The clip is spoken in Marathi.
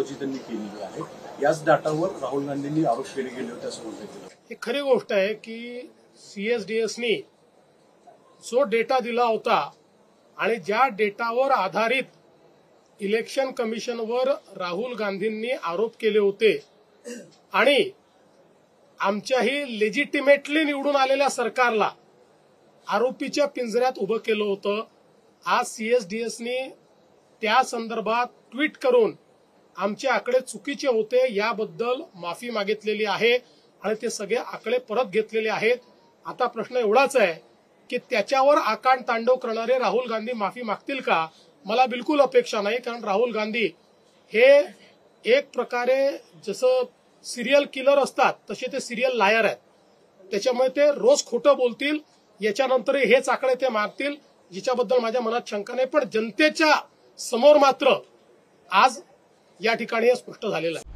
महत्वाची त्यांनी केलेली आहे। याच डाटावर राहुल गांधींनी आरोप केले गेले होते असं म्हटलं गेलं। ही खरी गोष्ट आहे की सीएसडीएसनी जो डेटा दिला होता आणि ज्या डेटावर आधारित इलेक्शन कमिशनवर राहुल गांधींनी आरोप केले होते आणि आमच्याही लेजिटिमेटली निवडून आलेल्या सरकारला आरोपीच्या पिंजऱ्यात उभं केलं होतं। आज सीएसडीएसनी त्या संदर्भात ट्विट करून आमचे आकडे चुकीचे होते याबद्दल माफी मागितलेली आहे आणि ते सगळे आकडे परत घेतलेले आहेत। आता प्रश्न एवढाच आहे की त्याच्यावर आकांड तांडव करणारे राहुल गांधी माफी मागतील का? मला बिलकुल अपेक्षा नाही, कारण राहुल गांधी हे एक प्रकारे जसं सिरियल किलर असतात तसे ते सिरियल लायर आहेत। त्याच्यामुळे ते रोज खोटं बोलतील, याच्यानंतरही हेच आकडे ते मागतील, जिच्याबद्दल माझ्या मनात शंका नाही। पण जनतेच्या समोर मात्र आज या ठिकाणी हे स्पष्ट झालेलं आहे।